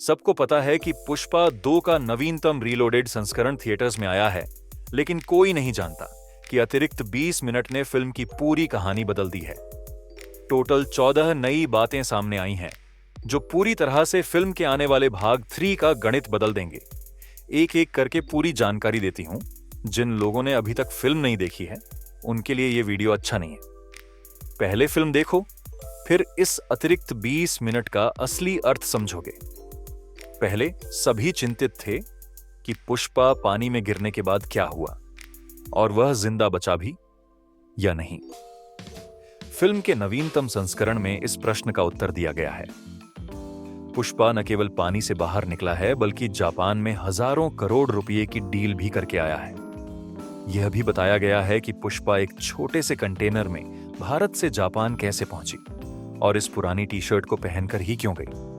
सबको पता है कि पुष्पा 2 का नवीनतम रीलोडेड संस्करण थिएटर्स में आया है, लेकिन कोई नहीं जानता कि अतिरिक्त 20 मिनट ने फिल्म की पूरी कहानी बदल दी है। टोटल 14 नई बातें सामने आई हैं, जो पूरी तरह से फिल्म के आने वाले भाग 3 का गणित बदल देंगे। एक एक करके पूरी जानकारी देती हूं। जिन लोगों ने अभी तक फिल्म नहीं देखी है, उनके लिए यह वीडियो अच्छा नहीं है। पहले फिल्म देखो, फिर इस अतिरिक्त 20 मिनट का असली अर्थ समझोगे। पहले सभी चिंतित थे कि पुष्पा पानी में गिरने के बाद क्या हुआ, और वह जिंदा बचा भी या नहीं। फिल्म के नवीनतम संस्करण में इस प्रश्न का उत्तर दिया गया है। पुष्पा न केवल पानी से बाहर निकला है, बल्कि जापान में हजारों करोड़ रुपए की डील भी करके आया है। यह भी बताया गया है कि पुष्पा एक छोटे से कंटेनर में भारत से जापान कैसे पहुंची और इस पुरानी टी शर्ट को पहनकर ही क्यों गई।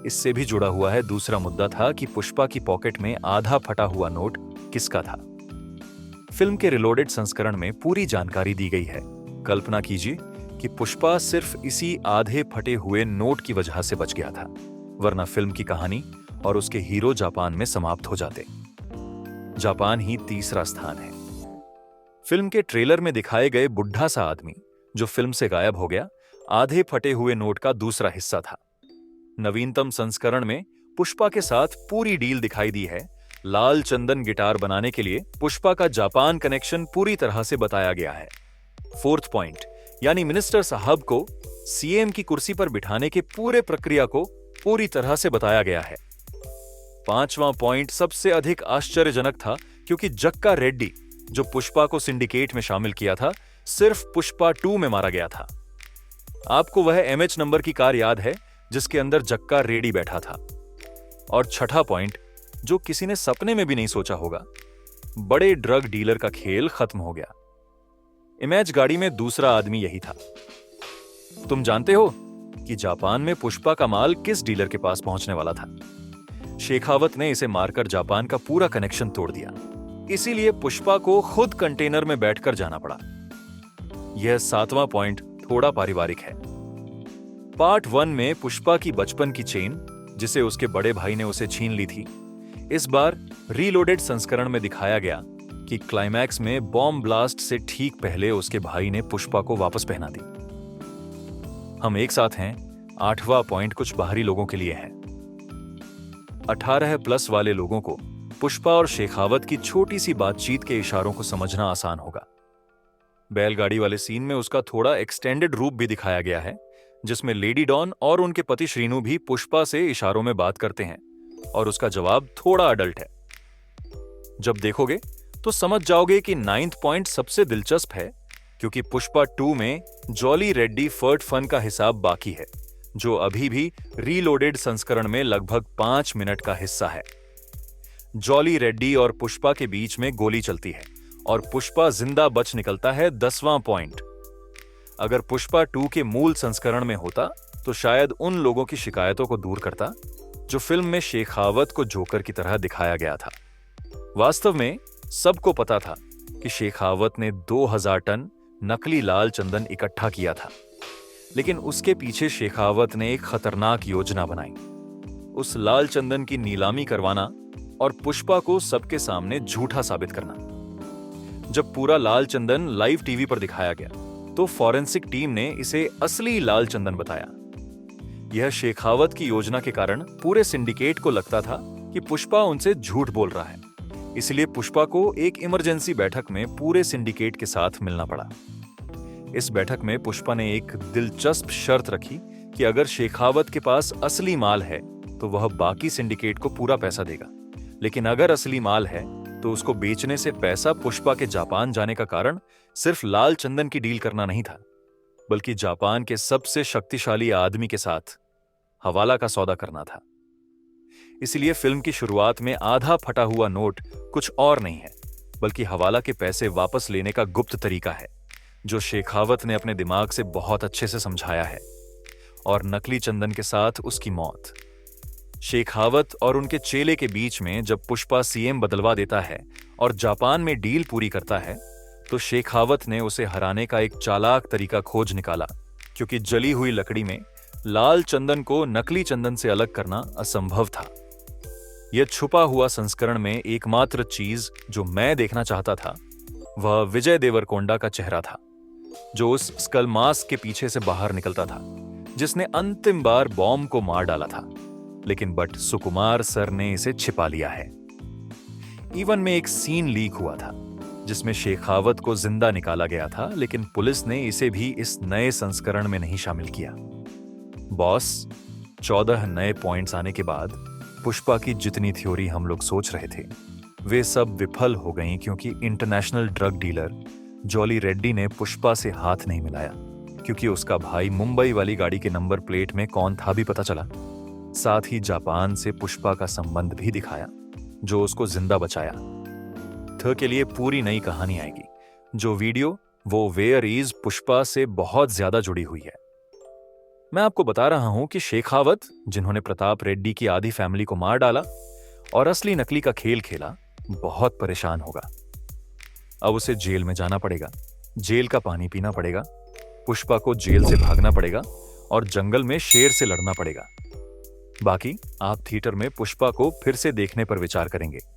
इससे भी जुड़ा हुआ है दूसरा मुद्दा था कि पुष्पा की पॉकेट में आधा फटा हुआ नोट किसका था। फिल्म के रिलोडेड संस्करण में पूरी जानकारी दी गई है। कल्पना कीजिए कि पुष्पा सिर्फ इसी आधे फटे हुए नोट की वजह से बच गया था, वरना फिल्म की कहानी और उसके हीरो जापान में समाप्त हो जाते। जापान ही तीसरा स्थान है। फिल्म के ट्रेलर में दिखाए गए बुढ़ा सा आदमी जो फिल्म से गायब हो गया, आधे फटे हुए नोट का दूसरा हिस्सा था। नवीनतम संस्करण में पुष्पा के साथ पूरी डील दिखाई दी है। लाल चंदन गिटार बनाने के लिए पुष्पा का जापान कनेक्शन पूरी तरह से बताया गया है। फोर्थ पॉइंट, यानी मिनिस्टर साहब को सीएम की कुर्सी पर बिठाने के पूरे प्रक्रिया को पूरी तरह से बताया गया है। पांचवां पॉइंट सबसे अधिक आश्चर्यजनक था, क्योंकि जक्का रेड्डी, जो पुष्पा को सिंडिकेट में शामिल किया था, सिर्फ पुष्पा 2 में मारा गया था। आपको वह MH नंबर की कार याद है जिसके अंदर जक्का रेड्डी बैठा था। और छठा पॉइंट, जो किसी ने सपने में भी नहीं सोचा होगा, बड़े ड्रग डीलर का खेल खत्म हो गया। इमेज गाड़ी में दूसरा आदमी यही था। तुम जानते हो कि जापान में पुष्पा का माल किस डीलर के पास पहुंचने वाला था? शेखावत ने इसे मारकर जापान का पूरा कनेक्शन तोड़ दिया। इसीलिए पुष्पा को खुद कंटेनर में बैठकर जाना पड़ा। यह सातवां पॉइंट थोड़ा पारिवारिक है। पार्ट 1 में पुष्पा की बचपन की चेन, जिसे उसके बड़े भाई ने उसे छीन ली थी, इस बार रीलोडेड संस्करण में दिखाया गया कि क्लाइमैक्स में बॉम्ब ब्लास्ट से ठीक पहले उसके भाई ने पुष्पा को वापस पहना दी। हम एक साथ हैं। 8वां पॉइंट कुछ बाहरी लोगों के लिए है। 18+ वाले लोगों को पुष्पा और शेखावत की छोटी सी बातचीत के इशारों को समझना आसान होगा। बैलगाड़ी वाले सीन में उसका थोड़ा एक्सटेंडेड रूप भी दिखाया गया है, जिसमें लेडी डॉन और उनके पति श्रीनु भी पुष्पा से इशारों में बात करते हैं और उसका जवाब थोड़ा अडल्ट है। जब देखोगे तो समझ जाओगे कि 9th पॉइंट सबसे दिलचस्प है, क्योंकि पुष्पा 2 में जॉली रेड्डी फर्ट फन का हिसाब बाकी है, जो अभी भी रीलोडेड संस्करण में लगभग 5 मिनट का हिस्सा है। जॉली रेड्डी और पुष्पा के बीच में गोली चलती है और पुष्पा जिंदा बच निकलता है। 10वां पॉइंट, अगर पुष्पा 2 के मूल संस्करण में होता तो शायद उन लोगों की शिकायतों को दूर करता जो फिल्म में शेखावत को जोकर की तरह दिखाया गया था। वास्तव में सबको पता था कि शेखावत ने 2000 टन नकली लाल चंदन इकट्ठा किया था, लेकिन उसके पीछे शेखावत ने एक खतरनाक योजना बनाई। उस लाल चंदन की नीलामी करवाना और पुष्पा को सबके सामने झूठा साबित करना। जब पूरा लाल चंदन लाइव टीवी पर दिखाया गया तो फॉरेंसिक टीम ने इसे असली लाल चंदन बताया। यह शेखावत की योजना के कारण पूरे सिंडिकेट को लगता था कि पुष्पा उनसे झूठ बोल रहा है। इसलिए पुष्पा को एक इमरजेंसी बैठक में पूरे सिंडिकेट के साथ मिलना पड़ा। इस बैठक में पुष्पा ने एक दिलचस्प शर्त रखी कि अगर शेखावत के पास असली माल है तो वह बाकी सिंडिकेट को पूरा पैसा देगा, लेकिन अगर असली माल है तो उसको बेचने से पैसा पुष्पा के जापान जाने का कारण सिर्फ लाल चंदन की डील करना नहीं था, बल्कि जापान के सबसे शक्तिशाली आदमी के साथ हवाला का सौदा करना था। इसलिए फिल्म की शुरुआत में आधा फटा हुआ नोट कुछ और नहीं है, बल्कि हवाला के पैसे वापस लेने का गुप्त तरीका है, जो शेखावत ने अपने दिमाग से बहुत अच्छे से समझाया है। और नकली चंदन के साथ उसकी मौत। शेखावत और उनके चेले के बीच में जब पुष्पा सीएम बदलवा देता है और जापान में डील पूरी करता है, तो शेखावत ने उसे हराने का एक चालाक तरीका खोज निकाला, क्योंकि जली हुई लकड़ी में लाल चंदन को नकली चंदन से अलग करना असंभव था। यह छुपा हुआ संस्करण में एकमात्र चीज जो मैं देखना चाहता था वह विजय देवरकोंडा का चेहरा था, जो उस स्कल मास्क के पीछे से बाहर निकलता था, जिसने अंतिम बार बॉम्ब को मार डाला था। लेकिन बट सुकुमार सर ने इसे छिपा लिया है। इवन में एक सीन लीक हुआ था जिसमें शेखावत को जिंदा निकाला गया था, लेकिन पुलिस ने इसे भी इस नए संस्करण में नहीं शामिल किया। बॉस, 14 नए पॉइंट्स आने के बाद पुष्पा की जितनी थ्योरी हम लोग सोच रहे थे वे सब विफल हो गईं, क्योंकि international drug dealer jolly Reddy ने पुष्पा से हाथ नहीं मिलाया, क्योंकि उसका भाई मुंबई वाली गाड़ी के नंबर प्लेट में कौन था भी पता चला। साथ ही जापान से पुष्पा का संबंध भी दिखाया जो उसको जिंदा बचाया। के लिए पूरी नई कहानी आएगी। जो वीडियो वो वेयर इज पुष्पा से बहुत ज्यादा जुड़ी हुई है। मैं आपको बता रहा हूं कि शेखावत, जिन्होंने प्रताप रेड्डी की आधी फैमिली को मार डाला और असली नकली का खेल खेला, बहुत परेशान होगा। अब उसे जेल में जाना पड़ेगा, जेल का पानी पीना पड़ेगा, पुष्पा को जेल से भागना पड़ेगा और जंगल में शेर से लड़ना पड़ेगा। बाकी आप थिएटर में पुष्पा को फिर से देखने पर विचार करेंगे।